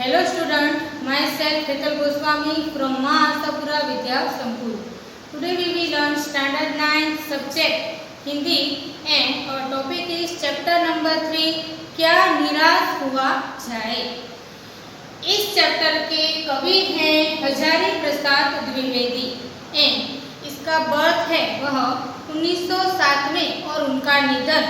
Hello student, myself Hetal Goswami from Ma Asapura Vidya Sankul. Today we will learn standard 9 subject Hindi and our topic is chapter number 3 क्या निराश हुआ जाए। इस chapter के कवि हैं हजारी प्रसाद द्विवेदी एंड इसका बर्थ है वह 1907 में और उनका निधन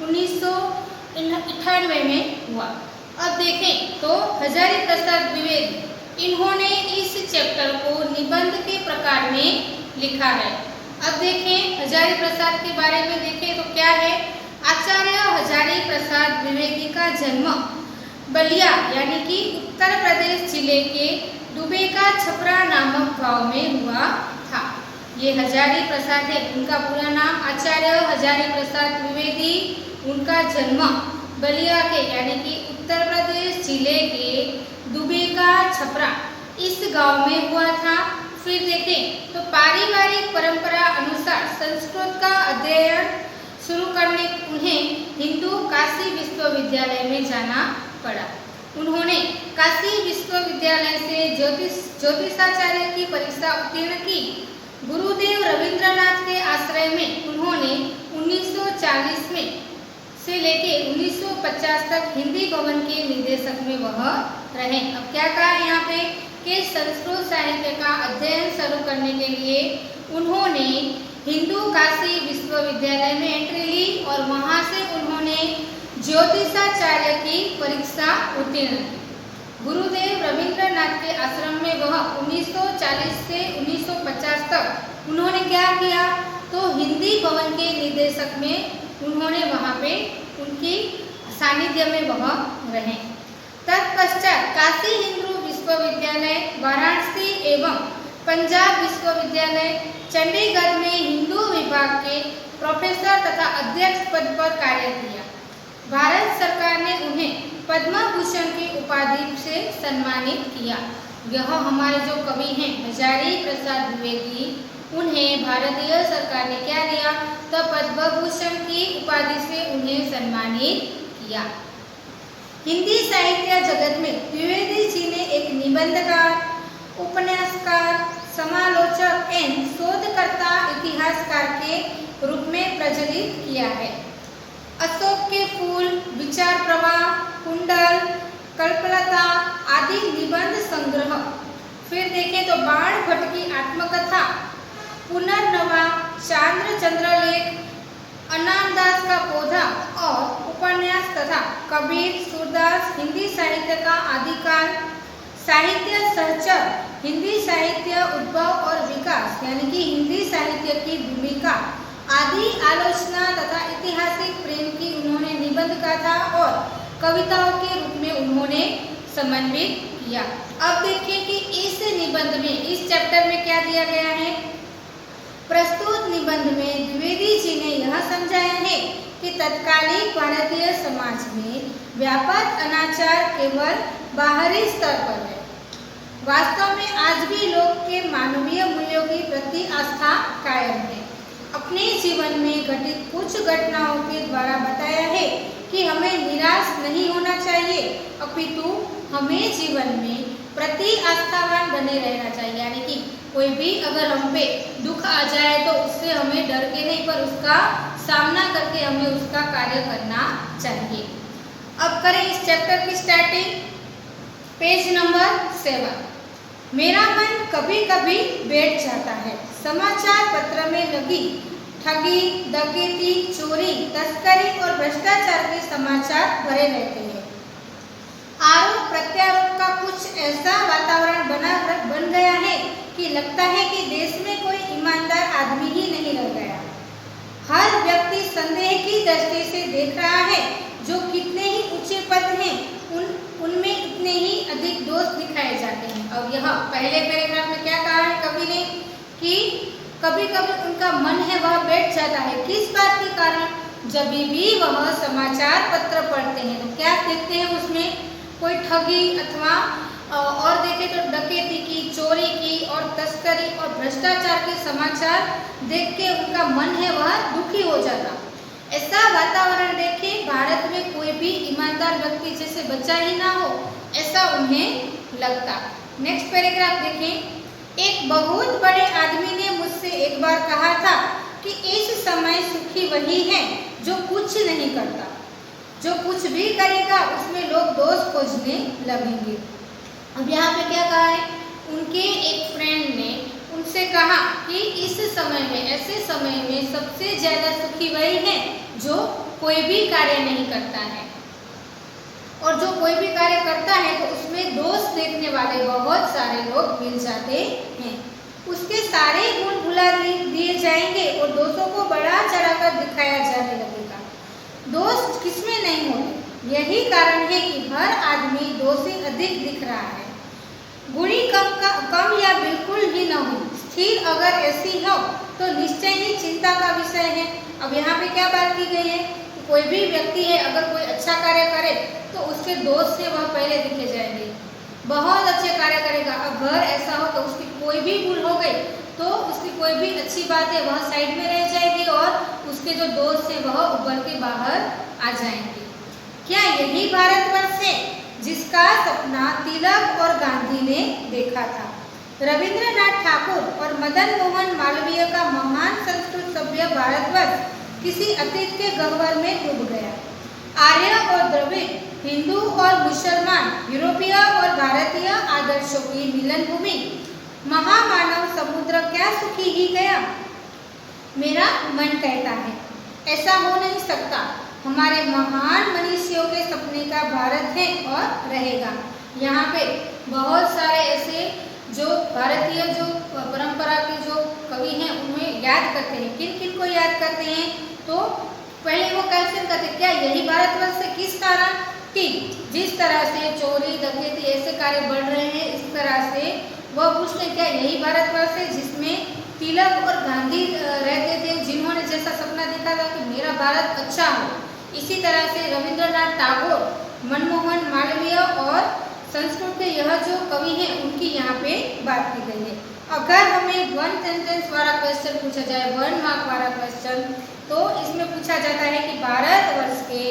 1998 में हुआ। अब देखें तो हजारी प्रसाद द्विवेदी इन्होंने इस चैप्टर को निबंध के प्रकार में लिखा है। अब देखें हजारी प्रसाद के बारे में देखें तो क्या है। आचार्य हजारी प्रसाद द्विवेदी का जन्म बलिया यानी कि उत्तर प्रदेश जिले के दुबे का छपरा नामक गांव में हुआ था। ये हजारी प्रसाद है, उनका पूरा नाम आचार्य हजारी प्रसाद द्विवेदी। उनका जन्म बलिया के यानी कि उत्तर प्रदेश जिले के दुबे का छपरा इस गांव में हुआ था। फिर देखें तो पारिवारिक परंपरा अनुसार संस्कृत का अध्ययन शुरू करने उन्हें हिंदू काशी विश्वविद्यालय में जाना पड़ा। उन्होंने काशी विश्वविद्यालय से ज्योतिषाचार्य की परीक्षा उत्तीर्ण की। गुरुदेव रविंद्रनाथ के आश्रय में उन्होंने 1940 में से लेके 1950 तक हिंदी भवन के निदेशक में वह रहे। अब क्या कहा है यहाँ पे कि संस्कृत साहित्य का अध्ययन शुरू करने के लिए उन्होंने हिंदू काशी विश्वविद्यालय में एंट्री ली और वहां से उन्होंने ज्योतिषाचार्य की परीक्षा उत्तीर्ण की। गुरुदेव रविंद्रनाथ के आश्रम में वह 1940 से 1950 तक उन्होंने क्या किया तो हिंदी भवन के निदेशक में उन्होंने वहां पे उनकी सानिध्य में वह रहे। तत्पश्चात काशी हिंदू विश्वविद्यालय, वाराणसी एवं पंजाब विश्वविद्यालय, चंडीगढ़ में हिंदू विभाग के प्रोफेसर तथा अध्यक्ष पद पर कार्य किया। भारत सरकार ने उन्हें पद्म भूषण की उपाधि से सम्मानित किया। यह हमारे जो कवि हैं हजारी प्रसाद द्विवेदी, उन्हें भारतीय सरकार ने क्या दिया तो पद्म भूषण की उपाधि से उन्हें सम्मानित किया। हिंदी साहित्य जगत में द्विवेदी जी ने एक निबंधकार, उपन्यासकार, समालोचक एवं शोधकर्ता, इतिहासकार के रूप में प्रचलित किया है। अशोक के फूल, विचार प्रवाह, कुंडल, कल्पलता आदि निबंध संग्रह। फिर देखें तो बाण भट्ट की आत्मकथा, पुनर्नवा, चांद्र चंद्रलेख, अनामदास का पौधा और उपन्यास तथा कबीर, सूरदास, हिंदी साहित्य का आदिकाल, साहित्य सहचर, हिंदी साहित्य उद्भव और विकास यानी कि हिंदी साहित्य की भूमिका आदि आलोचना तथा ऐतिहासिक प्रेम की उन्होंने निबंध गाथा और कविताओं के रूप में उन्होंने समन्वित किया। अब देखिए कि इस निबंध में इस चैप्टर में क्या दिया गया है। प्रस्तुत निबंध में द्विवेदी जी ने यह समझाया है कि तत्कालीन भारतीय समाज में व्यापक अनाचार केवल बाहरी स्तर पर है। वास्तव में आज भी लोग के मानवीय मूल्यों के प्रति आस्था कायम है। अपने जीवन में घटित कुछ घटनाओं के द्वारा बताया है कि हमें निराश नहीं होना चाहिए, अपितु हमें जीवन में प्रति आस्थावान बने रहना चाहिए। यानी कि कोई भी अगर हम पे दुख आ जाए तो उससे हमें डर के नहीं पर उसका सामना करके हमें उसका कार्य करना चाहिए। अब करें इस चैप्टर की स्टार्टिंग। Page number 7। मेरा मन कभी कभी बैठ जाता है। समाचार पत्र में लगी ठगी, डकैती, चोरी, तस्करी और भ्रष्टाचार के समाचार भरे रहते हैं। आरोप प्रत्यारोप का कुछ ऐसा वातावरण बन गया है कि लगता है कि देश में कोई ईमानदार आदमी ही नहीं रह गया। हर व्यक्ति संदेह की दृष्टि से देख रहा है। जो कितने ही ऊंचे पद हैं उनमें उतने ही अधिक दोष दिखाए जाते हैं। और यह पहले पैराग्राफ में क्या कहा है कवि ने कि कभी कभी उनका मन है वह बैठ जाता है। किस बात के कारण? जब भी वह समाचार पत्र पढ़ते हैं तो क्या देखते हैं उसमें कोई ठगी अथवा और देखें तो डकैती की, चोरी की और तस्करी और भ्रष्टाचार के समाचार देख के उनका मन है वह दुखी हो जाता। ऐसा वातावरण देखें भारत में कोई भी ईमानदार व्यक्ति जैसे बचा ही ना हो, ऐसा उन्हें लगता। नेक्स्ट पैराग्राफ देखें। एक बहुत बड़े आदमी ने मुझसे एक बार कहा था कि इस समय सुखी वही है जो कुछ नहीं करता। जो कुछ भी करेगा उसमें लोग दोष खोजने लगेंगे। अब यहाँ पे क्या कहा है, उनके एक फ्रेंड ने उनसे कहा कि इस समय में, ऐसे समय में सबसे ज़्यादा सुखी वही है जो कोई भी कार्य नहीं करता है, और जो कोई भी कार्य करता है तो उसमें दोष देखने वाले बहुत सारे लोग मिल जाते हैं। उसके सारे गुण भुला दिए जाएंगे और दोषों को बढ़ा चढ़ाकर दिखाया जाने लगेगा। दोष किसमें नहीं होते, यही कारण है कि हर आदमी दोषी अधिक दिख रहा है। गुणी कम या बिल्कुल ही न हो, स्थिर अगर ऐसी हो तो निश्चय ही चिंता का विषय है। अब यहाँ पे क्या बात की गई है, कोई भी व्यक्ति है अगर कोई अच्छा कार्य करे तो उसके दोष से वह पहले दिखे जाएंगे। बहुत अच्छे कार्य करेगा, अगर ऐसा हो तो उसकी कोई भी भूल हो गई तो उसकी कोई भी अच्छी बात है वह साइड में रह जाएगी और उसके जो दोष है वह उभर के बाहर आ जाएंगे। क्या यही भारतवर्ष है जिसका सपना तिलक और गांधी ने देखा था? रविंद्रनाथ ठाकुर और मदन मोहन मालवीय का महान संस्कृत सभ्य भारतवर्ष किसी अतीत के गह्वर में डूब गया। आर्य और द्रविड़, हिंदू और मुसलमान, यूरोपीय और भारतीय आदर्शों की मिलन भूमि, महामानव समुद्र क्या सुखी ही गया? मेरा मन कहता है ऐसा हो नहीं सकता। हमारे महान मनीषियों के सपने का भारत है और रहेगा। यहाँ पे बहुत सारे ऐसे जो भारतीय जो परंपरा के जो कवि हैं उन्हें याद करते हैं। किन किन को याद करते हैं, तो पहले वो क्वेश्चन करते क्या यही भारतवर्ष है, किस कारण कि जिस तरह से चोरी डकैती ऐसे कार्य बढ़ रहे हैं, इस तरह से वह पूछते क्या यही भारतवर्ष है जिसमें तिलक और गांधी रहते थे, जिन्होंने जैसा सपना देखा था कि मेरा भारत अच्छा हो। इसी तरह से रविंद्रनाथ टैगोर, मनमोहन मालवीय और संस्कृत के यह जो कवि हैं उनकी यहाँ पे बात की गई है। अगर हमें वन सेंटेंस वाला क्वेश्चन पूछा जाए, 1 मार्क वाला क्वेश्चन, तो इसमें पूछा जाता है कि भारतवर्ष के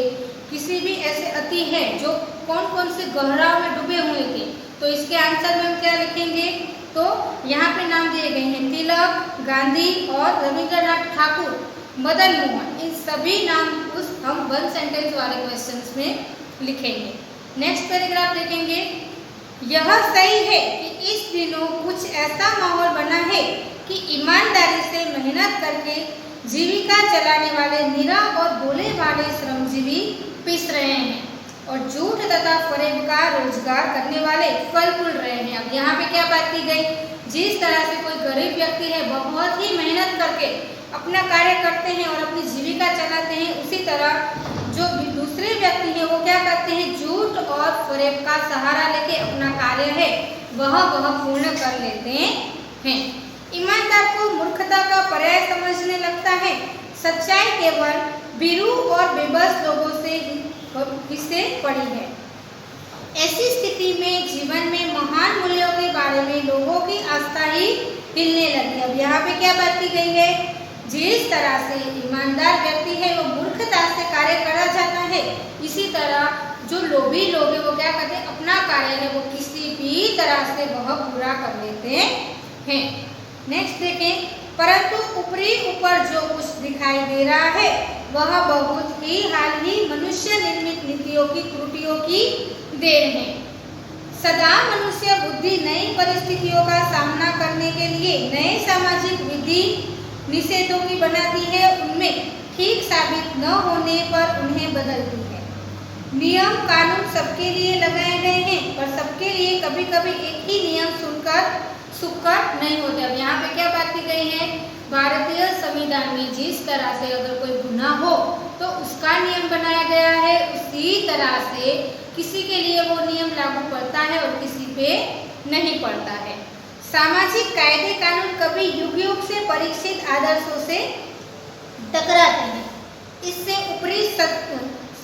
किसी भी ऐसे अति है जो कौन कौन से गहराव में डूबे हुए थे, तो इसके आंसर में हम क्या लिखेंगे, तो यहाँ पे नाम दिए गए हैं तिलक, गांधी और रविंद्रनाथ ठाकुर, मदन मोहन, इन सभी नाम उस हम 1 सेंटेंस वाले क्वेश्चंस में लिखेंगे। नेक्स्ट पैराग्राफ देखेंगे। यह सही है कि इस दिनों कुछ ऐसा माहौल बना है कि ईमानदारी से मेहनत करके जीविका चलाने वाले निरा और भोले भाले श्रमजीवी पिस रहे हैं और झूठ तथा फरेब का रोजगार करने वाले फल फूल रहे हैं। अब यहाँ पे क्या बात की गई, जिस तरह से कोई गरीब व्यक्ति है बहुत ही मेहनत करके अपना कार्य करते हैं और अपनी जीविका चलाते हैं, उसी तरह जो दूसरे व्यक्ति हैं वो क्या करते हैं, झूठ और फरेब का सहारा लेके अपना कार्य है वह पूर्ण कर लेते हैं। ईमानदार को मूर्खता का पर्याय समझने लगता है। सच्चाई केवल भीरू और बेबस लोगों से हिस्से पड़ी है। ऐसी स्थिति में जीवन में महान मूल्यों के बारे में लोगों की आस्था ही हिलने लगी। अब यहाँ पे क्या बात की गई है, जिस तरह से ईमानदार व्यक्ति है वो मूर्खता से कार्य करा जाता है, इसी तरह जो लोभी लोग हैं वो क्या करते हैं, अपना कार्य है वो किसी भी तरह से वह पूरा कर लेते हैं। नेक्स्ट देखें। परंतु ऊपर जो कुछ दिखाई दे रहा है वह बहुत ही हाल ही मनुष्य निर्मित नीतियों की त्रुटियों की देन है। सदा मनुष्य बुद्धि नई परिस्थितियों का सामना करने के लिए नए सामाजिक विधि निषेधों की बनाती है, उनमें ठीक साबित न होने पर उन्हें बदलती है। नियम कानून सबके लिए लगाए गए हैं पर सबके लिए कभी कभी एक ही नियम सुनकर नहीं होते। अब यहाँ पे क्या बात की गई है, भारतीय संविधान में जिस तरह से अगर कोई गुनाह हो तो उसका नियम बनाया गया है, उसी तरह से किसी के लिए वो नियम लागू पड़ता है और किसी पे नहीं पड़ता है। सामाजिक कायदे कानून कभी युग युग से परीक्षित आदर्शों से टकराते हैं, इससे ऊपरी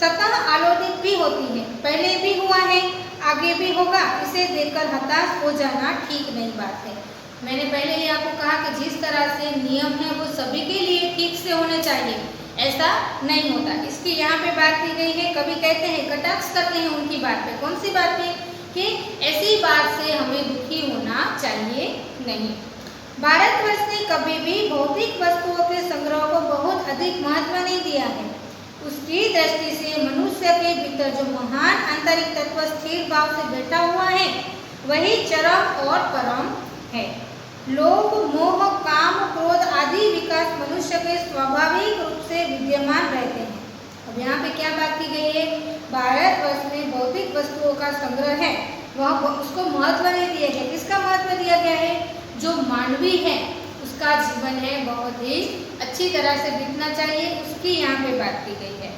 सतह आलोदित भी होती है। पहले भी हुआ है, आगे भी होगा, इसे देखकर हताश हो जाना ठीक नहीं बात है। मैंने पहले ही आपको कहा कि जिस तरह से नियम है वो सभी के लिए ठीक से होने चाहिए, ऐसा नहीं होता। इसकी यहाँ पे बात की गई है, कभी कहते हैं कटाक्ष करते हैं उनकी बात पे। कौन सी बात पे, कि ऐसी बात से हमें दुखी होना चाहिए नहीं। भारतवर्ष ने कभी भी भौतिक वस्तुओं के संग्रह को बहुत अधिक महत्व नहीं दिया है। उसकी दृष्टि से मनुष्य के भीतर जो महान आंतरिक तत्व स्थिर भाव से बैठा हुआ है वही चरम और परम है। लोभ, मोह, काम, क्रोध आदि विकार मनुष्य के स्वाभाविक रूप से विद्यमान रहते हैं। अब यहाँ पे क्या बात की गई है? भारतवर्ष में भौतिक वस्तुओं का संग्रह है वह उसको महत्व नहीं दिया गया। किसका महत्व दिया गया है? जो मानवी है उसका जीवन है बहुत ही अच्छी तरह से बीतना चाहिए, उसकी यहाँ पे बात की गई है।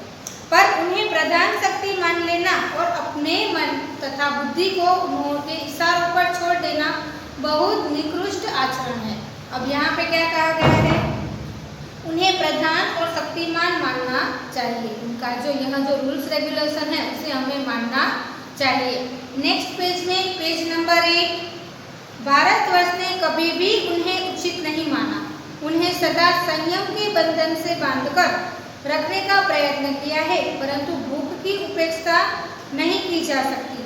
पर उन्हें प्रधान शक्ति मान लेना और अपने मन तथा बुद्धि को उनके इशारों पर छोड़ देना बहुत निकृष्ट आचरण है। अब यहाँ पे क्या कहा गया है? उन्हें प्रधान और शक्तिमान मानना चाहिए। उनका जो यहाँ जो रूल्स रेगुलेशन है उसे हमें मानना चाहिए। नेक्स्ट पेज में पेज नंबर 1, भारतवर्ष ने कभी भी उन्हें उचित नहीं माना। उन्हें सदा संयम के बंधन से बांधकर रखने का प्रयत्न किया है, परंतु भूख की उपेक्षा नहीं की जा सकती,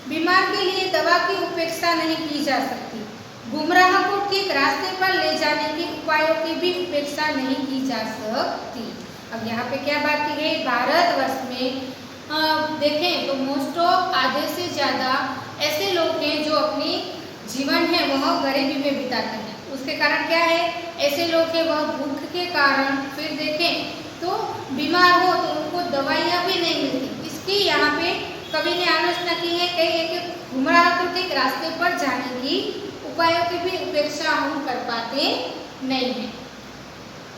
बीमार के लिए दवा की उपेक्षा नहीं की जा सकती, गुमराह को ठीक रास्ते पर ले जाने के उपायों की भी उपेक्षा नहीं की जा सकती। अब यहाँ पे क्या बात की गई? भारतवर्ष में देखें तो मोस्ट ऑफ आधे से ज़्यादा ऐसे लोग हैं जो अपनी जीवन है वह गरीबी में बिताते हैं। उसके कारण क्या है? ऐसे लोग हैं वह भूख के कारण, फिर देखें तो बीमार हो तो उनको दवाइयाँ भी नहीं मिलती। इसकी यहाँ पे कवि ने आलोचना की है कि गुमराह को ठीक रास्ते पर जाने की उपायों की भी उपेक्षा हम कर पाते नहीं हैं।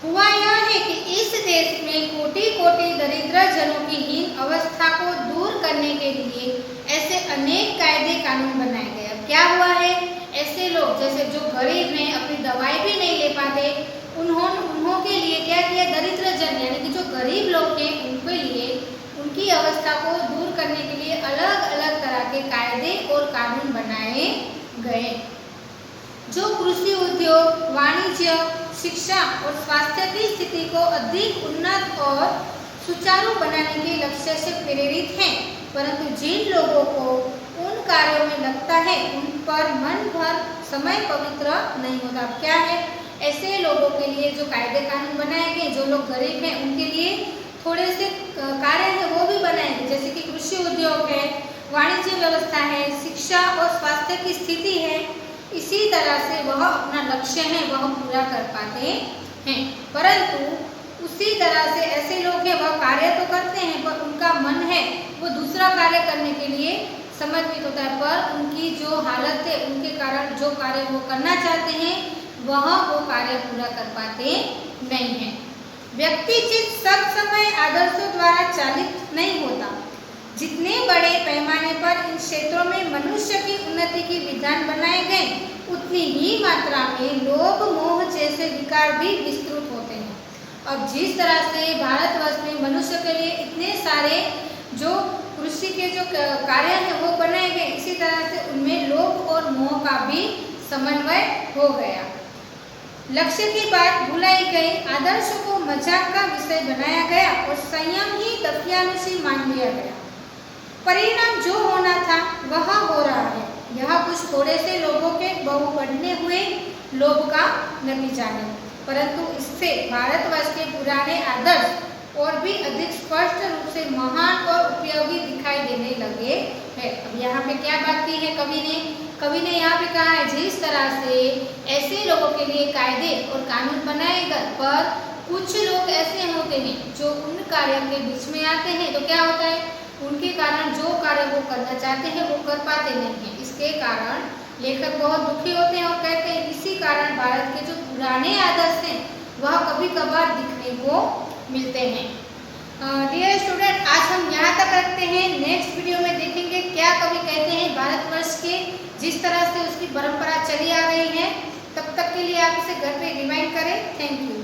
हुआ यह है कि इस देश में कोटि कोटि दरिद्र जनों की हीन अवस्था को दूर करने के लिए ऐसे अनेक कायदे कानून बनाए गए। अब क्या हुआ है? ऐसे लोग जैसे जो गरीब हैं, अपनी दवाई भी नहीं ले पाते, उन्हों के लिए क्या किया? दरिद्र जन यानी कि जो गरीब लोग हैं उनके लिए उनकी अवस्था को दूर करने के लिए अलग अलग तरह के कायदे और कानून बनाए गए। जो कृषि उद्योग, वाणिज्य, शिक्षा और स्वास्थ्य की स्थिति को अधिक उन्नत और सुचारू बनाने के लक्ष्य से प्रेरित हैं, परंतु जिन लोगों को उन कार्यों में लगता है उन पर मन भर समय पवित्र नहीं होता। क्या है? ऐसे लोगों के लिए जो कायदे कानून बनाए गए, जो लोग गरीब हैं उनके लिए थोड़े से कार्य है वो भी बनाए गए, जैसे कि कृषि उद्योग है, वाणिज्य व्यवस्था है, शिक्षा और स्वास्थ्य की स्थिति है। इसी तरह से वह अपना लक्ष्य है वह पूरा कर पाते हैं, परंतु उसी तरह से ऐसे लोग हैं वह कार्य तो करते हैं पर उनका मन है वो दूसरा कार्य करने के लिए समर्पित होता है, पर उनकी जो हालत है उनके कारण जो कार्य वो करना चाहते हैं वह वो कार्य पूरा कर पाते नहीं हैं। व्यक्ति चित्त सब समय आदर्शों द्वारा चालित नहीं होता। जितने बड़े पैमाने पर इन क्षेत्रों में मनुष्य की उन्नति के विधान बनाए गए उतनी ही मात्रा में लोभ, मोह जैसे विकार भी विस्तृत होते हैं। अब जिस तरह से भारतवर्ष में मनुष्य के लिए इतने सारे जो कृषि के जो कार्य हैं वो बनाए गए, इसी तरह से उनमें लोभ और मोह का भी समन्वय हो गया। लक्ष्य की बात भुलाई गई, आदर्श को मजाक का विषय बनाया गया और संयम ही दफियानुसी मान लिया गया। परिणाम जो होना था वह हो रहा है। यह कुछ थोड़े से लोगों के बहु बढ़ने हुए लोभ का नतीजा है, परंतु इससे भारतवर्ष के पुराने आदर्श और भी अधिक स्पष्ट रूप से महान और उपयोगी दिखाई देने लगे हैं। अब यहाँ पे क्या बात की है कवि ने यहाँ पे कहा है जिस तरह से ऐसे लोगों के लिए कायदे और कानून बनाए गए, पर कुछ लोग ऐसे होते हैं जो उन कार्यों के बीच में आते हैं तो क्या होता है उनके कारण जो कार्य वो करना चाहते हैं वो कर पाते नहीं हैं। इसके कारण लेखक बहुत दुखी होते हैं और कहते हैं इसी कारण भारत के जो पुराने आदर्श हैं वह कभी कभार दिखने को मिलते हैं। डियर स्टूडेंट, आज हम यहाँ तक रखते हैं। नेक्स्ट वीडियो में देखेंगे क्या कवि कहते हैं भारतवर्ष के जिस तरह से उसकी परंपरा चली आ रही है। तब तक के लिए आप इसे घर पे रिवाइंड करें। Thank you.